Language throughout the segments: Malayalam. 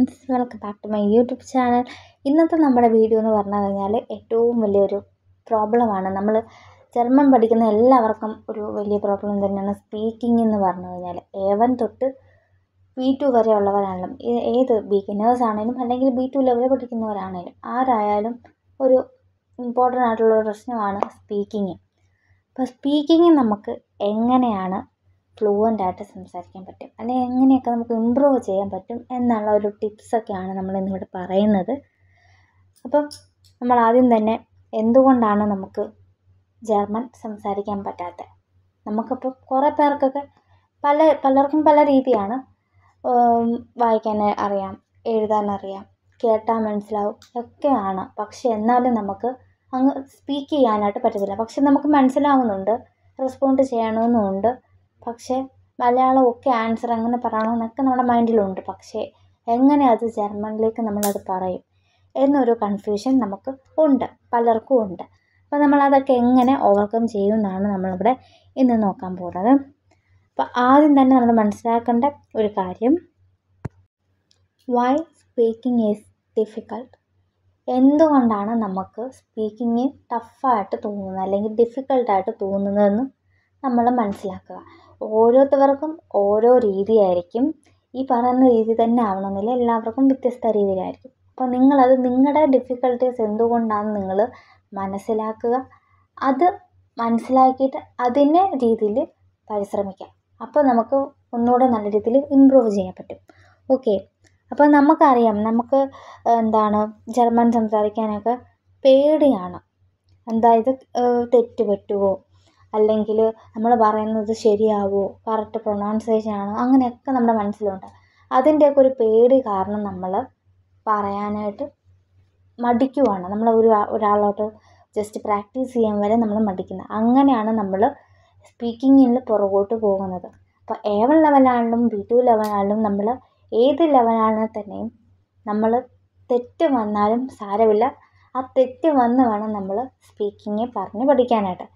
Friends, welcome back to my YouTube channel. ഇന്നത്തെ നമ്മുടെ വീഡിയോ എന്ന് പറഞ്ഞു കഴിഞ്ഞാൽ ഏറ്റവും വലിയൊരു പ്രോബ്ലമാണ്. നമ്മൾ ജർമ്മൻ പഠിക്കുന്ന എല്ലാവർക്കും ഒരു വലിയ പ്രോബ്ലം തന്നെയാണ് സ്പീക്കിംഗ് എന്ന് പറഞ്ഞു കഴിഞ്ഞാൽ. A1 തൊട്ട് B2 വരെ ഉള്ളവരാണെങ്കിലും ഏത് ബിഗിനേഴ്സ് ആണെങ്കിലും അല്ലെങ്കിൽ B2 ലെവലിൽ പഠിക്കുന്നവരാണെങ്കിലും ആരായാലും ഒരു ഇമ്പോർട്ടൻ്റ് ആയിട്ടുള്ളൊരു പ്രശ്നമാണ് സ്പീക്കിങ്. അപ്പോൾ സ്പീക്കിങ് നമുക്ക് എങ്ങനെയാണ് ഫ്ലുവൻ്റ് ആയിട്ട് സംസാരിക്കാൻ പറ്റും, അല്ലെങ്കിൽ എങ്ങനെയൊക്കെ നമുക്ക് ഇമ്പ്രൂവ് ചെയ്യാൻ പറ്റും എന്നുള്ള ഒരു ടിപ്സൊക്കെയാണ് നമ്മൾ ഇന്നിവിടെ പറയുന്നത്. അപ്പം നമ്മൾ ആദ്യം തന്നെ എന്തുകൊണ്ടാണ് നമുക്ക് ജർമ്മൻ സംസാരിക്കാൻ പറ്റാത്തത്? നമുക്കിപ്പോൾ കുറേ പേർക്കൊക്കെ പലർക്കും പല രീതിയാണ്. വായിക്കാൻ അറിയാം, എഴുതാൻ അറിയാം, കേട്ടാൽ മനസ്സിലാവും ഒക്കെയാണ്. പക്ഷെ എന്നാലും നമുക്ക് അങ്ങ് സ്പീക്ക് ചെയ്യാനായിട്ട് പറ്റത്തില്ല. പക്ഷെ നമുക്ക് മനസ്സിലാവുന്നുണ്ട്, റെസ്പോണ്ട് ചെയ്യണമെന്നുമുണ്ട്. പക്ഷേ മലയാളം ഒക്കെ ആൻസർ എങ്ങനെ പറയണമെന്നൊക്കെ നമ്മുടെ മൈൻഡിലുണ്ട്. പക്ഷേ എങ്ങനെ അത് ജർമ്മനിലേക്ക് നമ്മളത് പറയും എന്നൊരു കൺഫ്യൂഷൻ നമുക്ക് ഉണ്ട്, പലർക്കും ഉണ്ട്. അപ്പോൾ നമ്മളതൊക്കെ എങ്ങനെ ഓവർകം ചെയ്യുമെന്നാണ് നമ്മളിവിടെ ഇന്ന് നോക്കാൻ പോകുന്നത്. അപ്പോൾ ആദ്യം തന്നെ നമ്മൾ മനസ്സിലാക്കേണ്ട ഒരു കാര്യം, വൈ സ്പീക്കിംഗ് ഈസ് ഡിഫിക്കൾട്ട്. എന്തുകൊണ്ടാണ് നമുക്ക് സ്പീക്കിങ് ടഫായിട്ട് തോന്നുന്നത് അല്ലെങ്കിൽ ഡിഫിക്കൾട്ടായിട്ട് തോന്നുന്നതെന്ന് നമ്മൾ മനസ്സിലാക്കുക. ഓരോരുത്തർക്കും ഓരോ രീതിയായിരിക്കും. ഈ പറയുന്ന രീതി തന്നെ ആവണമെന്നില്ല, എല്ലാവർക്കും വ്യത്യസ്ത രീതിയിലായിരിക്കും. അപ്പോൾ നിങ്ങളത് നിങ്ങളുടെ ഡിഫിക്കൽട്ടീസ് എന്തുകൊണ്ടാണെന്ന് നിങ്ങൾ മനസ്സിലാക്കുക. അത് മനസ്സിലാക്കിയിട്ട് അതിൻ്റെ രീതിയിൽ പരിശ്രമിക്കുക. അപ്പോൾ നമുക്ക് ഒന്നുകൂടെ നല്ല രീതിയിൽ ഇമ്പ്രൂവ് ചെയ്യാൻ പറ്റും. ഓക്കെ, അപ്പോൾ നമുക്കറിയാം, നമുക്ക് ജർമ്മൻ സംസാരിക്കാനൊക്കെ പേടിയാണ്. ഇത് തെറ്റ് പറ്റുമോ, അല്ലെങ്കിൽ നമ്മൾ പറയുന്നത് ശരിയാവുമോ, കറക്റ്റ് പ്രൊനൗൺസിയേഷൻ ആണോ, അങ്ങനെയൊക്കെ നമ്മുടെ മനസ്സിലുണ്ട്. അതിൻ്റെയൊക്കെ ഒരു പേടി കാരണം നമ്മൾ പറയാനായിട്ട് മടിക്കുവാണ്. നമ്മൾ ഒരാളോട്ട് ജസ്റ്റ് പ്രാക്ടീസ് ചെയ്യാൻ വരെ നമ്മൾ മടിക്കുന്നത്. അങ്ങനെയാണ് നമ്മൾ സ്പീക്കിങ്ങിൽ പുറകോട്ട് പോകുന്നത്. അപ്പോൾ A1 ലെവലാണെങ്കിലും B2 ലെവലാണെങ്കിലും നമ്മൾ ഏത് ലെവലാണെങ്കിൽ തന്നെയും നമ്മൾ തെറ്റ് വന്നാലും സാരമില്ല, ആ തെറ്റ് വന്ന് വേണം നമ്മൾ സ്പീക്കിങ് പറഞ്ഞ് പഠിക്കാനായിട്ട്.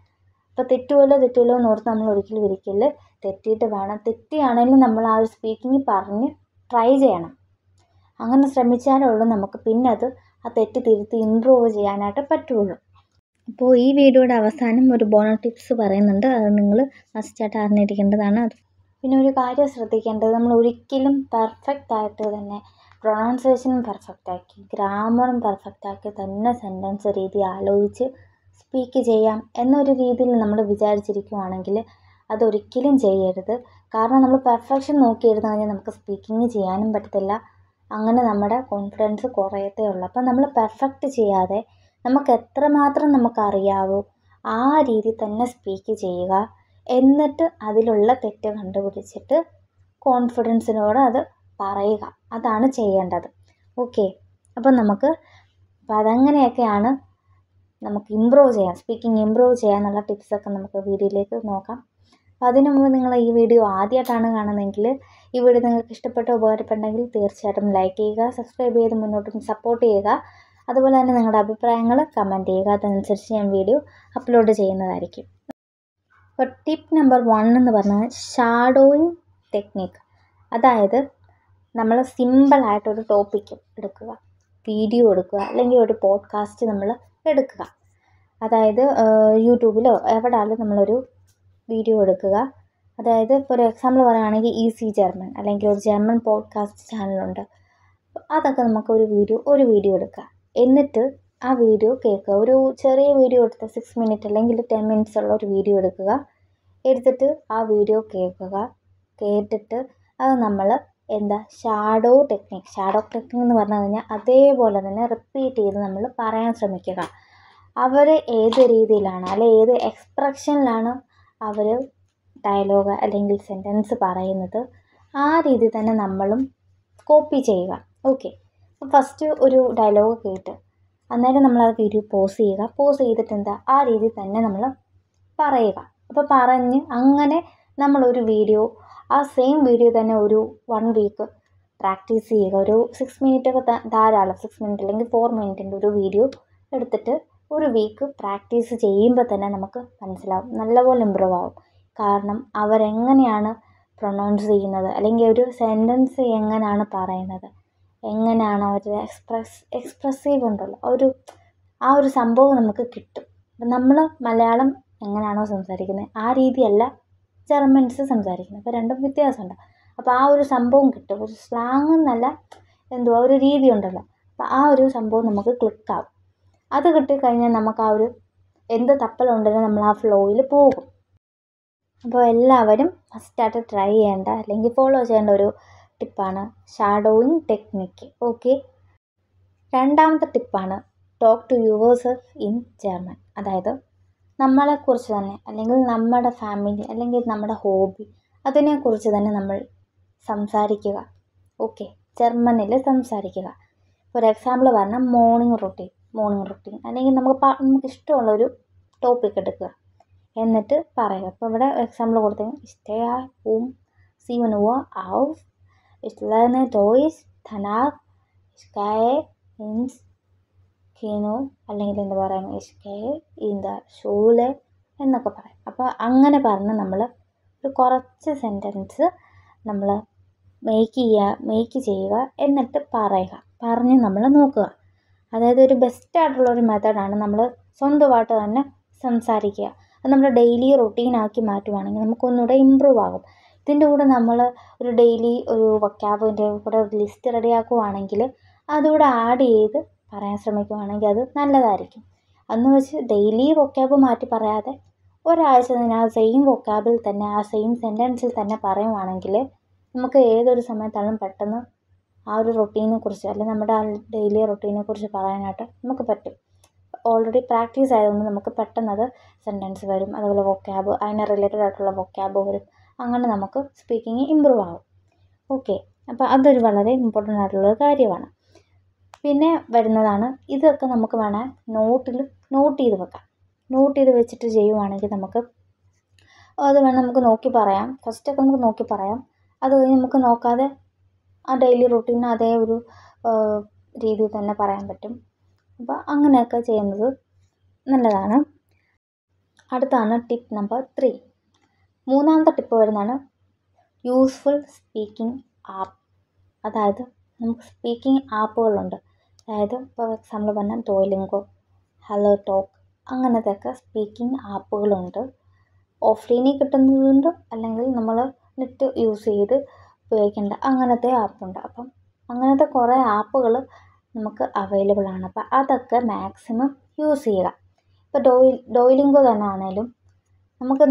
അപ്പോൾ തെറ്റുമല്ലോ എന്നോർത്ത് നമ്മൾ ഒരിക്കലും തെറ്റിയിട്ട് വേണം. തെറ്റിയാണെങ്കിലും നമ്മൾ ആ ഒരു സ്പീക്കിങ് പറഞ്ഞ് ട്രൈ ചെയ്യണം. അങ്ങനെ ശ്രമിച്ചാലേ ഉള്ളൂ നമുക്ക് പിന്നെ ആ തെറ്റ് തിരുത്തി ഇമ്പ്രൂവ് ചെയ്യാനായിട്ട് പറ്റുള്ളൂ. അപ്പോൾ ഈ വീഡിയോയുടെ അവസാനം ഒരു ബോണസ് ടിപ്സ് പറയുന്നുണ്ട്, അത് നിങ്ങൾ മസ്റ്റായിട്ട് അറിഞ്ഞിരിക്കേണ്ടതാണ്. പിന്നെ ഒരു കാര്യം ശ്രദ്ധിക്കേണ്ടത്, നമ്മൾ ഒരിക്കലും പെർഫെക്റ്റ് ആയിട്ട് തന്നെ പ്രൊനൗൺസിയേഷനും പെർഫെക്റ്റ് ആക്കി ഗ്രാമറും പെർഫെക്റ്റ് ആക്കി തന്നെ സെൻറ്റൻസ് രീതി ആലോചിച്ച് സ്പീക്ക് ചെയ്യാം എന്നൊരു രീതിയിൽ നമ്മൾ വിചാരിച്ചിരിക്കുകയാണെങ്കിൽ അതൊരിക്കലും ചെയ്യരുത്. കാരണം നമ്മൾ പെർഫെക്ഷൻ നോക്കിയിരുന്ന് കഴിഞ്ഞാൽ നമുക്ക് സ്പീക്കിങ് ചെയ്യാനും പറ്റത്തില്ല. അങ്ങനെ നമ്മുടെ കോൺഫിഡൻസ് കുറയത്തേ ഉള്ളൂ. അപ്പം നമ്മൾ പെർഫെക്റ്റ് ചെയ്യാതെ നമുക്ക് എത്രമാത്രം നമുക്കറിയാവോ ആ രീതി തന്നെ സ്പീക്ക് ചെയ്യുക. എന്നിട്ട് അതിലുള്ള തെറ്റ് കണ്ടുപിടിച്ചിട്ട് കോൺഫിഡൻസിനോട് അത് പറയുക. അതാണ് ചെയ്യേണ്ടത്. ഓക്കെ, അപ്പം അതങ്ങനെയൊക്കെയാണ് നമുക്ക് ഇമ്പ്രൂവ് ചെയ്യാം, സ്പീക്കിംഗ് ഇമ്പ്രൂവ് ചെയ്യാനുള്ള ടിപ്സൊക്കെ നമുക്ക് വീഡിയോയിലേക്ക് നോക്കാം. അപ്പോൾ അതിനു മുമ്പ് നിങ്ങൾ ഈ വീഡിയോ ആദ്യമായിട്ടാണ് കാണുന്നതെങ്കിൽ, ഈ വീഡിയോ നിങ്ങൾക്ക് ഇഷ്ടപ്പെട്ടോ ഉപകാരപ്പെട്ടെങ്കിൽ തീർച്ചയായിട്ടും ലൈക്ക് ചെയ്യുക, സബ്സ്ക്രൈബ് ചെയ്ത് മുന്നോട്ടും സപ്പോർട്ട് ചെയ്യുക. അതുപോലെ തന്നെ നിങ്ങളുടെ അഭിപ്രായങ്ങൾ കമൻറ്റ് ചെയ്യുക. അതനുസരിച്ച് ഞാൻ വീഡിയോ അപ്ലോഡ് ചെയ്യുന്നതായിരിക്കും. അപ്പോൾ ടിപ്പ് നമ്പർ 1 എന്ന് പറഞ്ഞാൽ ഷാഡോയിങ് ടെക്നിക്ക്. അതായത് നമ്മൾ സിമ്പിളായിട്ടൊരു ടോപ്പിക്ക് എടുക്കുക, വീഡിയോ എടുക്കുക, അല്ലെങ്കിൽ ഒരു പോഡ്കാസ്റ്റ് നമ്മൾ എടുക്കുക. അതായത് യൂട്യൂബിലോ എവിടെയാണെങ്കിലും നമ്മളൊരു വീഡിയോ എടുക്കുക. അതായത് ഇപ്പോൾ ഒരു എക്സാമ്പിൾ പറയുകയാണെങ്കിൽ ഈസി ജർമ്മൻ, അല്ലെങ്കിൽ ഒരു ജർമ്മൻ പോഡ്കാസ്റ്റ് ചാനലുണ്ട്. അതൊക്കെ നമുക്ക് ഒരു വീഡിയോ എടുക്കുക. എന്നിട്ട് ആ വീഡിയോ കേൾക്കുക. ഒരു ചെറിയ വീഡിയോ എടുത്ത് 6 മിനിറ്റ് അല്ലെങ്കിൽ 10 മിനിറ്റ്സ് ഉള്ള ഒരു വീഡിയോ എടുത്തിട്ട് ആ വീഡിയോ കേട്ടിട്ട് അത് നമ്മൾ ഷാഡോ ടെക്നിക്ക് എന്ന് പറഞ്ഞു കഴിഞ്ഞാൽ അതേപോലെ തന്നെ റിപ്പീറ്റ് ചെയ്ത് നമ്മൾ പറയാൻ ശ്രമിക്കുക. അവർ ഏത് രീതിയിലാണ് അല്ലെങ്കിൽ ഏത് എക്സ്പ്രഷനിലാണ് അവർ ഡയലോഗ് അല്ലെങ്കിൽ സെൻറ്റൻസ് പറയുന്നത്, ആ രീതി തന്നെ നമ്മളും കോപ്പി ചെയ്യുക. ഓക്കെ, അപ്പോൾ ഫസ്റ്റ് ഒരു ഡയലോഗ് കേട്ട് അന്നേരം നമ്മൾ ആ വീഡിയോ പോസ് ചെയ്തിട്ട് ആ രീതി തന്നെ നമ്മൾ പറയുക. അപ്പോൾ പറഞ്ഞ് അങ്ങനെ നമ്മളൊരു വീഡിയോ, ആ സെയിം വീഡിയോ തന്നെ ഒരു 1 വീക്ക് പ്രാക്ടീസ് ചെയ്യുക. ഒരു 6 മിനിറ്റൊക്കെ ധാരാളം, 6 മിനിറ്റ് അല്ലെങ്കിൽ 4 മിനിറ്റിൻ്റെ ഒരു വീഡിയോ എടുത്തിട്ട് ഒരു വീക്ക് പ്രാക്ടീസ് ചെയ്യുമ്പോൾ തന്നെ നമുക്ക് മനസ്സിലാവും, നല്ലപോലെ ഇമ്പ്രൂവ് ആവും. കാരണം അവരെങ്ങനെയാണ് പ്രൊനൗൺസ് ചെയ്യുന്നത്, അല്ലെങ്കിൽ ഒരു സെൻറ്റൻസ് എങ്ങനെയാണ് പറയുന്നത് എങ്ങനെയാണ് അവർ എക്സ്പ്രസീവ് ഉണ്ടല്ലോ ആ ഒരു സംഭവം നമുക്ക് കിട്ടും. അപ്പം നമ്മൾ മലയാളം എങ്ങനെയാണോ സംസാരിക്കുന്നത് ആ രീതിയല്ല ജർമ്മൻസ് സംസാരിക്കുന്നത്. അപ്പോൾ രണ്ടും വ്യത്യാസമുണ്ട്. അപ്പോൾ ആ ഒരു സംഭവം കിട്ടും. ഒരു സ്ലാങ് എന്നല്ല, എന്തുവാ ഒരു രീതി ഉണ്ടല്ലോ, അപ്പോൾ ആ ഒരു സംഭവം നമുക്ക് ക്ലിക്കാവും. അത് കിട്ടിക്കഴിഞ്ഞാൽ നമുക്ക് ആ ഒരു എന്ത് തപ്പലുണ്ടെങ്കിലും നമ്മൾ ആ ഫ്ലോയിൽ പോകും. അപ്പോൾ എല്ലാവരും ഫസ്റ്റായിട്ട് ട്രൈ ചെയ്യേണ്ട അല്ലെങ്കിൽ ഫോളോ ചെയ്യേണ്ട ഒരു ടിപ്പാണ് ഷാഡോയിങ് ടെക്നിക്ക്. ഓക്കെ, രണ്ടാമത്തെ ടിപ്പാണ് talk to yourself in German. അതായത് നമ്മളെക്കുറിച്ച് തന്നെ അല്ലെങ്കിൽ നമ്മുടെ ഫാമിലി അല്ലെങ്കിൽ നമ്മുടെ ഹോബി അതിനെക്കുറിച്ച് തന്നെ നമ്മൾ സംസാരിക്കുക. ഓക്കെ, ജർമ്മനിൽ സംസാരിക്കുക. ഫോർ എക്സാമ്പിൾ പറഞ്ഞാൽ മോർണിംഗ് റൊട്ടീൻ അല്ലെങ്കിൽ നമുക്ക് ഇഷ്ടമുള്ളൊരു ടോപ്പിക് എടുക്കുക, എന്നിട്ട് പറയുക. അപ്പോൾ ഇവിടെ എക്സാമ്പിൾ കൊടുത്തെങ്കിൽ ഇഷ്ടയാ സീവൻ ഔഫ് ഇഷ്ലനെ ഡോയിസ് ധനാക് ഇഷ്കായെ ഇൻസ് കീനോ അല്ലെങ്കിൽ എന്താ പറയുക ഇഷ്കായെ ഇന്ത ഷൂലെ എന്നൊക്കെ പറയും. അപ്പോൾ അങ്ങനെ പറഞ്ഞ് നമ്മൾ ഒരു കുറച്ച് സെൻറ്റൻസ് നമ്മൾ മേക്ക് ചെയ്യുക, എന്നിട്ട് പറഞ്ഞ് നമ്മൾ നോക്കുക. അതായത് ഒരു ബെസ്റ്റായിട്ടുള്ളൊരു മെത്തേഡാണ് നമ്മൾ സ്വന്തമായിട്ട് തന്നെ സംസാരിക്കുക. അത് നമ്മുടെ ഡെയിലി റൊട്ടീനാക്കി മാറ്റുവാണെങ്കിൽ നമുക്കൊന്നുകൂടെ ഇമ്പ്രൂവ് ആകും. ഇതിൻ്റെ കൂടെ നമ്മൾ ഒരു ഡെയിലി ഒരു വൊക്കാബിൻ്റെ കൂടെ ഒരു ലിസ്റ്റ് റെഡിയാക്കുവാണെങ്കിൽ അതുകൂടെ ആഡ് ചെയ്ത് പറയാൻ ശ്രമിക്കുവാണെങ്കിൽ അത് നല്ലതായിരിക്കും. അന്ന് വെച്ച് ഡെയിലി വൊക്കാബ് മാറ്റി പറയാതെ ഒരാഴ്ച തന്നെ ആ സെയിം വൊക്കാബിൽ തന്നെ ആ സെയിം സെൻറ്റൻസിൽ തന്നെ പറയുവാണെങ്കിൽ നമുക്ക് ഏതൊരു സമയത്താണെങ്കിലും പെട്ടെന്ന് ആ ഒരു റൊട്ടീനെക്കുറിച്ച് അല്ലെങ്കിൽ നമ്മുടെ ആ ഡെയിലി റൊട്ടീനെക്കുറിച്ച് പറയാനായിട്ട് നമുക്ക് പറ്റും. ഓൾറെഡി പ്രാക്ടീസ് ആയതുകൊണ്ട് നമുക്ക് പെട്ടെന്നത് സെൻറ്റൻസ് വരും, അതുപോലെ വൊക്കാബ് അതിനെ റിലേറ്റഡ് ആയിട്ടുള്ള വൊക്കാബ് വരും. അങ്ങനെ നമുക്ക് സ്പീക്കിംഗ് ഇമ്പ്രൂവ് ആകും. ഓക്കെ, അപ്പോൾ അതൊരു വളരെ ഇമ്പോർട്ടൻ്റ് ആയിട്ടുള്ളൊരു കാര്യമാണ്. പിന്നെ വരുന്നതാണ് ഇതൊക്കെ നമുക്ക് വേണേൽ നോട്ട് ചെയ്ത് വെക്കാം. നോട്ട് ചെയ്ത് വെച്ചിട്ട് ചെയ്യുവാണെങ്കിൽ നമുക്ക് അത് വേണം നമുക്ക് നോക്കി പറയാം. ഫസ്റ്റൊക്കെ നമുക്ക് നോക്കി പറയാം, അത് കഴിഞ്ഞ് നമുക്ക് നോക്കാതെ ആ ഡെയിലി റൂട്ടീൻ അതേ ഒരു രീതിയിൽ തന്നെ പറയാൻ പറ്റും. അപ്പോൾ അങ്ങനെയൊക്കെ ചെയ്യുന്നത് നല്ലതാണ്. അടുത്താണ് ടിപ്പ് നമ്പർ 3. മൂന്നാമത്തെ ടിപ്പ് വരുന്നതാണ് യൂസ്ഫുൾ സ്പീക്കിംഗ് ആപ്പ്. അതായത് നമുക്ക് സ്പീക്കിംഗ് ആപ്പുകളുണ്ട്. അതായത് ഇപ്പോൾ എക്സാമ്പിൾ പറഞ്ഞാൽ ഡുയോലിംഗോ, ഹലോ ടോക്ക് അങ്ങനത്തെയൊക്കെ സ്പീക്കിംഗ് ആപ്പുകളുണ്ട്. ഓഫ്ലൈനിൽ കിട്ടുന്നതുണ്ട്, അല്ലെങ്കിൽ നമ്മൾ നെറ്റ് യൂസ് ചെയ്ത് ഉപയോഗിക്കേണ്ട അങ്ങനത്തെ ആപ്പുണ്ട്. അപ്പം അങ്ങനത്തെ കുറേ ആപ്പുകൾ നമുക്ക് അവൈലബിൾ ആണ്. അപ്പോൾ അതൊക്കെ മാക്സിമം യൂസ് ചെയ്യുക. ഇപ്പോൾ ഡുയോലിംഗോ തന്നെ ആണെങ്കിലും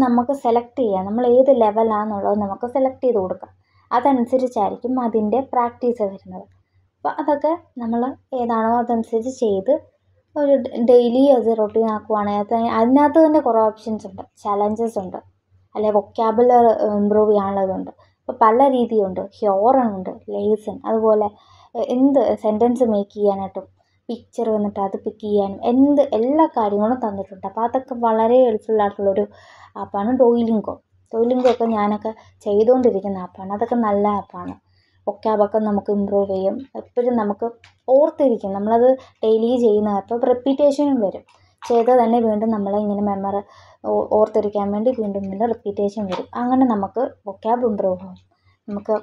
നമുക്ക് സെലക്ട് ചെയ്യാം, നമ്മൾ ഏത് ലെവലാണെന്നുള്ളത് നമുക്ക് സെലക്ട് ചെയ്ത് കൊടുക്കാം. അതനുസരിച്ചായിരിക്കും അതിൻ്റെ പ്രാക്ടീസ് വരുന്നത്. അപ്പോൾ അതൊക്കെ നമ്മൾ ഏതാണോ അതനുസരിച്ച് ചെയ്ത് ഒരു ഡെയിലി അത് റൊട്ടീൻ ആക്കുവാണെങ്കിൽ അതിനകത്ത് തന്നെ കുറേ ഓപ്ഷൻസ് ഉണ്ട്, ചലഞ്ചസ് ഉണ്ട്, അല്ലെങ്കിൽ വൊക്കാബുലറി ഇമ്പ്രൂവ് ചെയ്യാനുള്ളതുണ്ട്. അപ്പോൾ പല രീതിയുണ്ട്, ഹ്യോറൺ ഉണ്ട്, ലേസൺ, അതുപോലെ എന്ത് സെൻറ്റൻസ് മേക്ക് ചെയ്യാനായിട്ടും പിക്ചർ വന്നിട്ട് അത് പിക്ക് ചെയ്യാനും എല്ലാ കാര്യങ്ങളും തന്നിട്ടുണ്ട്. അപ്പോൾ അതൊക്കെ വളരെ ഹെൽപ്ഫുൾ ആയിട്ടുള്ളൊരു ആപ്പാണ് ഡുയോലിംഗോ ഒക്കെ ഞാനൊക്കെ ചെയ്തുകൊണ്ടിരിക്കുന്ന ആപ്പാണ്. അതൊക്കെ നല്ല ആപ്പാണ്. വൊക്കാബൊക്കെ നമുക്ക് ഇമ്പ്രൂവ് ചെയ്യും, എപ്പോഴും നമുക്ക് ഓർത്തിരിക്കും. നമ്മളത് ഡെയിലി ചെയ്യുന്ന അപ്പോൾ റെപ്പീറ്റേഷനും വരും. ചെയ്താൽ തന്നെ വീണ്ടും ഇങ്ങനെ ഓർത്തിരിക്കാൻ വേണ്ടി വീണ്ടും റിപ്പീറ്റേഷൻ വരും. അങ്ങനെ നമുക്ക് വൊക്കാബ് ഇമ്പ്രൂവ് ആവും, നമുക്ക്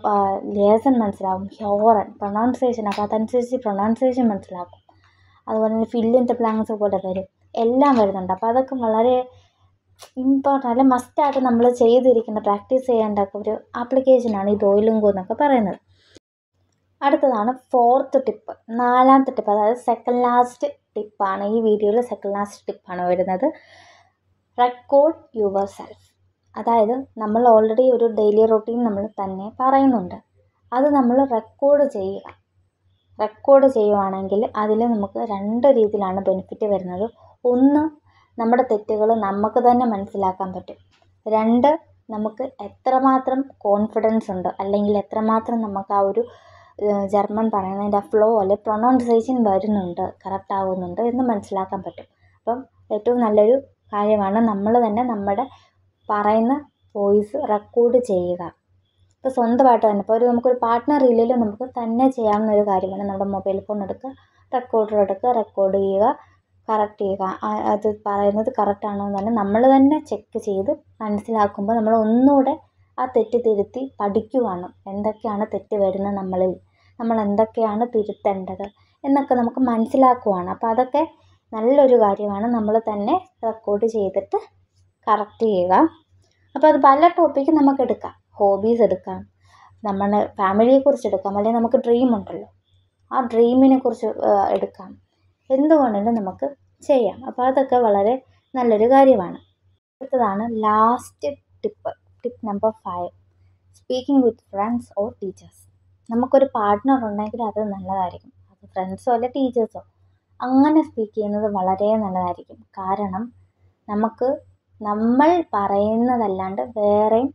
ലേസൺ മനസ്സിലാവും, ഹ്യോറൻ പ്രൊനൗൺസിയേഷൻ, അപ്പോൾ അതനുസരിച്ച് പ്രൊനൗൺസിയേഷൻ മനസ്സിലാക്കും. അതുപോലെ തന്നെ ഫിൽ ഇൻ ദ ബ്ലാങ്ക്സ് പോലെ വരും, എല്ലാം വരുന്നുണ്ട്. അപ്പോൾ അതൊക്കെ വളരെ ഇമ്പോർട്ടൻ്റ് അല്ല മസ്റ്റായിട്ട് നമ്മൾ ചെയ്തിരിക്കുന്ന പ്രാക്ടീസ് ചെയ്യേണ്ട ഒരു ആപ്ലിക്കേഷനാണ് ഈ ഡുയോലിംഗോ എന്നൊക്കെ പറയുന്നത്. അടുത്തതാണ് 4th ടിപ്പ്, 4ാമത്തെ ടിപ്പ്, അതായത് സെക്കൻഡ് ലാസ്റ്റ് ടിപ്പാണ്. ഈ വീഡിയോയിൽ സെക്കൻഡ് ലാസ്റ്റ് ടിപ്പാണ് വരുന്നത്. Record your self. അതായത് നമ്മൾ ഓൾറെഡി ഒരു ഡെയിലി റൊട്ടീൻ നമ്മൾ തന്നെ പറയുന്നുണ്ട്, അത് നമ്മൾ റെക്കോർഡ് ചെയ്യുവാണെങ്കിൽ അതിൽ നമുക്ക് 2 രീതിയിലാണ് ബെനിഫിറ്റ് വരുന്നത്. ഒന്ന്, നമ്മുടെ തെറ്റുകൾ നമുക്ക് തന്നെ മനസ്സിലാക്കാൻ പറ്റും. 2, നമുക്ക് എത്രമാത്രം കോൺഫിഡൻസ് ഉണ്ട് അല്ലെങ്കിൽ എത്രമാത്രം നമുക്ക് ആ ഒരു ജർമ്മൻ പറയുന്നതിൻ്റെ ആ ഫ്ലോ അല്ലെങ്കിൽ പ്രൊനൗൺസിയേഷൻ വരുന്നുണ്ട്, കറക്റ്റ് ആവുന്നുണ്ട് എന്ന് മനസ്സിലാക്കാൻ പറ്റും. അപ്പം ഏറ്റവും നല്ലൊരു കാര്യമാണ് നമ്മൾ തന്നെ നമ്മുടെ പറയുന്ന വോയിസ് റെക്കോർഡ് ചെയ്യുക. ഇപ്പോൾ സ്വന്തമായിട്ട് തന്നെ ഇപ്പോൾ നമുക്കൊരു പാർട്ട്ണർ ഇല്ലെങ്കിലും നമുക്ക് തന്നെ ചെയ്യാവുന്ന ഒരു കാര്യമാണ്. നമ്മുടെ മൊബൈൽ ഫോൺ എടുക്കുക, റെക്കോർഡർ എടുക്കുക, റെക്കോർഡ് ചെയ്യുക, കറക്റ്റ് ചെയ്യുക. അത് പറയുന്നത് കറക്റ്റാണോ എന്ന് തന്നെ നമ്മൾ തന്നെ ചെക്ക് ചെയ്ത് മനസ്സിലാക്കുമ്പോൾ നമ്മൾ ഒന്നുകൂടെ ആ തെറ്റ് തിരുത്തി പഠിക്കുവാണ്, എന്തൊക്കെയാണ് തെറ്റ് വരുന്നത് നമ്മളിൽ, നമ്മൾ എന്തൊക്കെയാണ് തിരുത്തേണ്ടത് എന്നൊക്കെ നമുക്ക് മനസ്സിലാക്കുവാണ്. അപ്പോൾ അതൊക്കെ നല്ലൊരു കാര്യമാണ്. നമ്മൾ തന്നെ റെക്കോർഡ് ചെയ്തിട്ട് കറക്റ്റ് ചെയ്യുക. അപ്പോൾ അത് പല ടോപ്പിക്ക് നമുക്ക് എടുക്കാം. ഹോബീസ് എടുക്കാം, നമ്മുടെ ഫാമിലിയെക്കുറിച്ച് എടുക്കാം, അല്ലെങ്കിൽ നമുക്ക് ഡ്രീം ഉണ്ടല്ലോ, ആ ഡ്രീമിനെ കുറിച്ച് എടുക്കാം. എന്തുകൊണ്ടും നമുക്ക് ചെയ്യാം. അപ്പോൾ അതൊക്കെ വളരെ നല്ലൊരു കാര്യമാണ്. അടുത്തതാണ് last tip number 5, speaking with friends or teachers. നമുക്കൊരു പാർട്ട്ണർ ഉണ്ടെങ്കിൽ അത് നല്ലതായിരിക്കും. അത് ഫ്രണ്ട്സോ അല്ല ടീച്ചേഴ്സോ, അങ്ങനെ സ്പീക്ക് ചെയ്യുന്നത് വളരെ നല്ലതായിരിക്കും. കാരണം നമ്മൾ പറയുന്നതല്ലാണ്ട് വേറെയും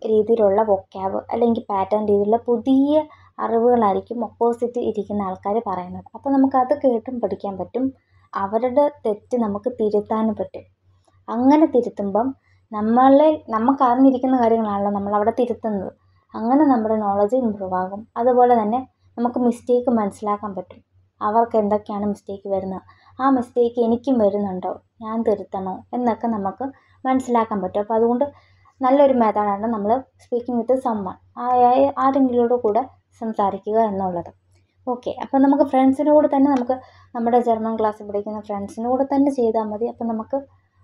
രീതിയിലുള്ള വൊക്കാബ് അല്ലെങ്കിൽ പാറ്റേൺ രീതിയിലുള്ള പുതിയ അറിവുകളായിരിക്കും ഓപ്പോസിറ്റ് ഇരിക്കുന്ന ആൾക്കാർ പറയുന്നത്. അപ്പോൾ നമുക്കത് കേട്ടും പഠിക്കാൻ പറ്റും. അവരുടെ തെറ്റ് നമുക്ക് തിരുത്താനും പറ്റും. അങ്ങനെ തിരുത്തുമ്പം നമുക്ക് അറിഞ്ഞിരിക്കുന്ന കാര്യങ്ങളാണല്ലോ നമ്മളവിടെ തിരുത്തുന്നത്. അങ്ങനെ നമ്മുടെ നോളജ് ഇമ്പ്രൂവ് ആകും. അതുപോലെ തന്നെ നമുക്ക് മിസ്റ്റേക്ക് മനസ്സിലാക്കാൻ പറ്റും. അവർക്ക് എന്തൊക്കെയാണ് മിസ്റ്റേക്ക് വരുന്നത്, ആ മിസ്റ്റേക്ക് എനിക്കും വരുന്നുണ്ടോ, ഞാൻ തിരുത്തണോ എന്നൊക്കെ നമുക്ക് മനസ്സിലാക്കാൻ പറ്റും. അപ്പോൾ അതുകൊണ്ട് നല്ലൊരു മെത്തേഡാണ് നമ്മൾ സ്പീക്കിംഗ് വിത്ത് സമ്മൺ, ആരെങ്കിലോട് കൂടെ സംസാരിക്കുക എന്നുള്ളത്. ഓക്കെ, അപ്പോൾ നമുക്ക് ഫ്രണ്ട്സിൻ്റെ കൂടെ തന്നെ നമുക്ക് നമ്മുടെ ജർമ്മൻ ക്ലാസ്സിൽ പഠിക്കുന്ന ഫ്രണ്ട്സിൻ്റെ കൂടെ തന്നെ ചെയ്താൽ മതി. അപ്പോൾ നമുക്ക്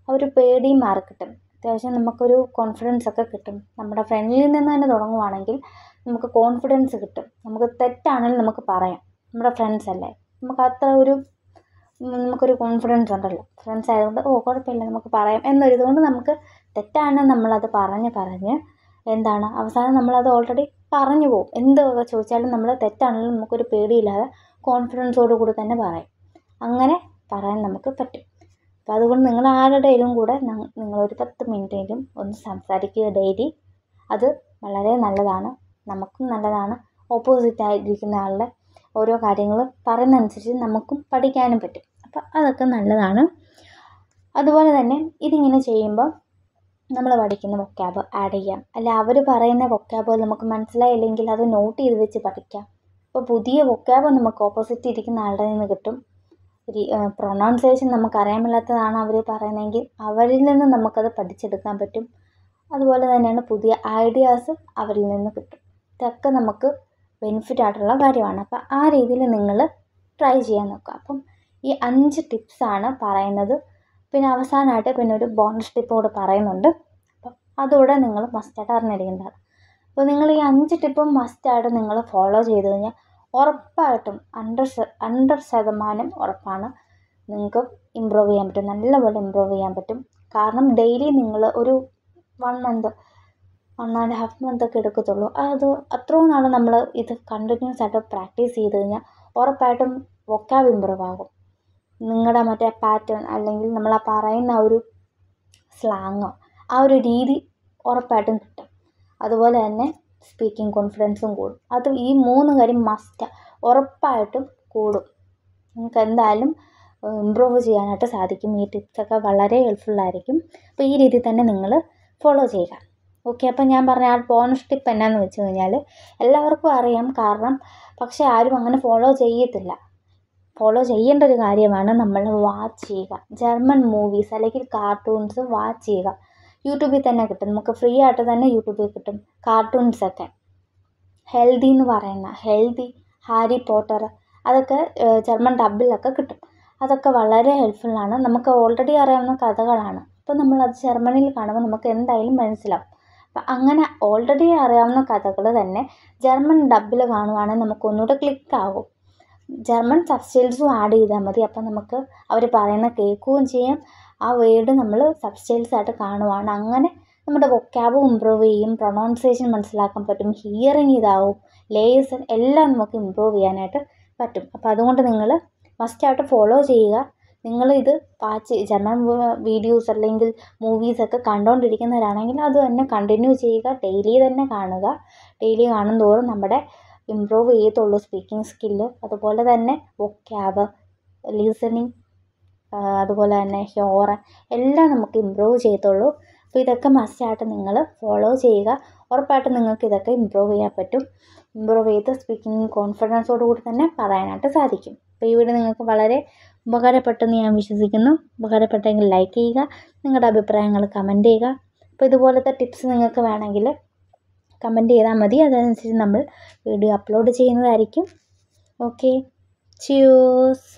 ഒരു പേടിയും മാറി കിട്ടും. അത്യാവശ്യം നമുക്കൊരു കോൺഫിഡൻസ് ഒക്കെ കിട്ടും. നമ്മുടെ ഫ്രണ്ടിൽ നിന്ന് തന്നെ തുടങ്ങുവാണെങ്കിൽ നമുക്ക് കോൺഫിഡൻസ് കിട്ടും. നമുക്ക് തെറ്റാണെങ്കിലും നമുക്ക് പറയാം, നമ്മുടെ ഫ്രണ്ട്സ് അല്ലേ, നമുക്കൊരു കോൺഫിഡൻസ് ഉണ്ടല്ലോ, ഫ്രണ്ട്സ് ആയതുകൊണ്ട് കുഴപ്പമില്ല നമുക്ക് പറയാം എന്നൊരിതുകൊണ്ട് നമുക്ക് തെറ്റാണ് നമ്മളത് പറഞ്ഞ് എന്താണ് അവസാനം നമ്മളത് ഓൾറെഡി പറഞ്ഞു പോകും. എന്ത് ചോദിച്ചാലും നമ്മൾ തെറ്റാണെങ്കിലും നമുക്കൊരു പേടിയില്ലാതെ കോൺഫിഡൻസോട് കൂടി തന്നെ പറയും. അങ്ങനെ പറയാൻ നമുക്ക് പറ്റും. അപ്പോൾ അതുകൊണ്ട് നിങ്ങൾ ആരുടെയും കൂടെ നിങ്ങളൊരു 10 മിനിറ്റെങ്കിലും ഒന്ന് സംസാരിക്കുക ഡെയിലി. അത് വളരെ നല്ലതാണ്, നമുക്കും നല്ലതാണ്. ഓപ്പോസിറ്റായിരിക്കുന്ന ആളുടെ ഓരോ കാര്യങ്ങൾ പറയുന്നതനുസരിച്ച് നമുക്കും പഠിക്കാനും പറ്റും. അപ്പോൾ അതൊക്കെ നല്ലതാണ്. അതുപോലെ തന്നെ ഇതിങ്ങനെ ചെയ്യുമ്പോൾ നമ്മൾ പഠിക്കുന്ന വൊക്കാബ് ആഡ് ചെയ്യാം. അല്ല അവർ പറയുന്ന വൊക്കാബ് നമുക്ക് മനസ്സിലായില്ലെങ്കിൽ അത് നോട്ട് ചെയ്ത് വെച്ച് പഠിക്കാം. അപ്പോൾ പുതിയ വൊക്കാബ് നമുക്ക് ഓപ്പോസിറ്റ് ഇരിക്കുന്ന ആളുടെ നിന്ന് കിട്ടും. പ്രൊനൗൺസിയേഷൻ നമുക്കറിയാൻ മേലാത്തതാണ് അവർ പറയുന്നതെങ്കിൽ അവരിൽ നിന്ന് നമുക്കത് പഠിച്ചെടുക്കാൻ പറ്റും. അതുപോലെ തന്നെയാണ് പുതിയ ഐഡിയാസ് അവരിൽ നിന്ന് കിട്ടും. ഇതൊക്കെ നമുക്ക് ബെനിഫിറ്റ് ആയിട്ടുള്ള കാര്യമാണ്. അപ്പോൾ ആ രീതിയിൽ നിങ്ങൾ ട്രൈ ചെയ്യാൻ നോക്കുക. അപ്പം ഈ 5 ടിപ്സാണ് പറയുന്നത്. പിന്നെ അവസാനമായിട്ട് പിന്നെ ഒരു ബോണസ് ടിപ്പ് കൂടെ പറയുന്നുണ്ട്. അപ്പം അതുകൂടെ നിങ്ങൾ മസ്റ്റായിട്ട് അറിഞ്ഞിരിക്കേണ്ടതാണ്. അപ്പോൾ നിങ്ങൾ ഈ 5 ടിപ്പും മസ്റ്റായിട്ട് നിങ്ങൾ ഫോളോ ചെയ്ത് കഴിഞ്ഞാൽ ഉറപ്പായിട്ടും 100% ഉറപ്പാണ് നിങ്ങൾക്ക് ഇമ്പ്രൂവ് ചെയ്യാൻ പറ്റും. നല്ലപോലെ ഇമ്പ്രൂവ് ചെയ്യാൻ പറ്റും. കാരണം ഡെയിലി നിങ്ങൾ ഒരു 1 മന്ത് 1.5 മന്തൊക്കെ എടുക്കത്തുള്ളൂ. അത് അത്രയും നാൾ നമ്മൾ ഇത് കണ്ടിന്യൂസ് ആയിട്ട് പ്രാക്ടീസ് ചെയ്ത് കഴിഞ്ഞാൽ ഉറപ്പായിട്ടും വൊക്കാബ് ഇമ്പ്രൂവ് ആകും. നിങ്ങളുടെ മറ്റേ പാറ്റേൺ അല്ലെങ്കിൽ നമ്മൾ ആ പറയുന്ന ഒരു സ്ലാങ്ങോ ആ ഒരു രീതി ഉറപ്പായിട്ടും കിട്ടും. അതുപോലെ തന്നെ സ്പീക്കിംഗ് കോൺഫിഡൻസും കൂടും. അത് ഈ 3 കാര്യം മസ്റ്റ് ഉറപ്പായിട്ടും കൂടും. നിങ്ങൾക്ക് എന്തായാലും ഇമ്പ്രൂവ് ചെയ്യാനായിട്ട് സാധിക്കും. ഈ ടിപ്സൊക്കെ വളരെ ഹെൽപ്ഫുള്ളായിരിക്കും. അപ്പോൾ ഈ രീതിയിൽ തന്നെ നിങ്ങൾ ഫോളോ ചെയ്യുക. ഓക്കെ, അപ്പോൾ ഞാൻ പറഞ്ഞ ആ ബോണസ് ടിപ്പ് എന്നാന്ന് വെച്ച് കഴിഞ്ഞാൽ എല്ലാവർക്കും അറിയാം, പക്ഷേ ആരും അങ്ങനെ ഫോളോ ചെയ്യത്തില്ല. ഫോളോ ചെയ്യേണ്ട ഒരു കാര്യമാണ് നമ്മൾ വാച്ച് ചെയ്യുക. ജർമ്മൻ മൂവീസ് അല്ലെങ്കിൽ കാർട്ടൂൺസ് വാച്ച് ചെയ്യുക. യൂട്യൂബിൽ തന്നെ കിട്ടും, നമുക്ക് ഫ്രീ ആയിട്ട് തന്നെ യൂട്യൂബിൽ കിട്ടും കാർട്ടൂൺസൊക്കെ. ഹെൽത്തി ഹാരി പോട്ടർ അതൊക്കെ ജർമ്മൻ ഡബിലൊക്കെ കിട്ടും. അതൊക്കെ വളരെ ഹെൽപ്ഫുള്ളാണ്. നമുക്ക് ഓൾറെഡി അറിയാവുന്ന കഥകളാണ്. അപ്പോൾ നമ്മളത് ജർമ്മനിൽ കാണുമ്പോൾ നമുക്ക് എന്തായാലും മനസ്സിലാവും. അപ്പം അങ്ങനെ ഓൾറെഡി അറിയാവുന്ന കഥകൾ തന്നെ ജർമ്മൻ ഡബിൽ കാണുവാണെങ്കിൽ നമുക്കൊന്നുകൂടെ ക്ലിക്കാകും. ജർമ്മൻ സബ്സ്റ്റൈൽസും ആഡ് ചെയ്താൽ മതി. അപ്പം നമുക്ക് അവർ പറയുന്ന കേൾക്കുകയും ചെയ്യാം. ആ വേർഡ് നമ്മൾ സബ്സ്റ്റൈൽസായിട്ട് കാണുവാണ്. അങ്ങനെ നമ്മുടെ വൊക്കാബും ഇമ്പ്രൂവ് ചെയ്യും, പ്രൊനൗൺസിയേഷൻ മനസ്സിലാക്കാൻ പറ്റും, ഹിയറിങ് ഇതാവും, ലേയേഴ്സ് എല്ലാം നമുക്ക് ഇമ്പ്രൂവ് ചെയ്യാനായിട്ട് പറ്റും. അപ്പോൾ അതുകൊണ്ട് നിങ്ങൾ മസ്റ്റായിട്ട് ഫോളോ ചെയ്യുക. നിങ്ങളിത് ജർമ്മൻ വീഡിയോസ് അല്ലെങ്കിൽ മൂവീസൊക്കെ കണ്ടുകൊണ്ടിരിക്കുന്നവരാണെങ്കിൽ അത് തന്നെ കണ്ടിന്യൂ ചെയ്യുക. ഡെയിലി തന്നെ കാണുക. ഡെയിലി കാണും തോറും നമ്മുടെ ഇമ്പ്രൂവ് ചെയ്യത്തുള്ളൂ സ്പീക്കിംഗ് സ്കില്ല്. അതുപോലെ തന്നെ വൊക്കാബ്, ലിസണിങ്, അതുപോലെ തന്നെ ഹ്യോറൻ എല്ലാം നമുക്ക് ഇമ്പ്രൂവ് ചെയ്യത്തുള്ളൂ. അപ്പോൾ ഇതൊക്കെ മസ്റ്റായിട്ട് നിങ്ങൾ ഫോളോ ചെയ്യുക. ഉറപ്പായിട്ടും നിങ്ങൾക്ക് ഇതൊക്കെ ഇമ്പ്രൂവ് ചെയ്യാൻ പറ്റും. ഇമ്പ്രൂവ് ചെയ്ത് സ്പീക്കിംഗ് കോൺഫിഡൻസോട് കൂടി തന്നെ പറയാനായിട്ട് സാധിക്കും. അപ്പോൾ ഈ വീഡിയോ നിങ്ങൾക്ക് വളരെ ഉപകാരപ്പെട്ടെന്ന് ഞാൻ വിശ്വസിക്കുന്നു. ഉപകാരപ്പെട്ടെങ്കിൽ ലൈക്ക് ചെയ്യുക, നിങ്ങളുടെ അഭിപ്രായങ്ങൾ കമൻറ്റ് ചെയ്യുക. അപ്പോൾ ഇതുപോലത്തെ ടിപ്സ് നിങ്ങൾക്ക് വേണമെങ്കിൽ കമൻറ്റ് ചെയ്താൽ മതി. അതനുസരിച്ച് നമ്മൾ വീഡിയോ അപ്ലോഡ് ചെയ്യുന്നതായിരിക്കും. Okay, choose.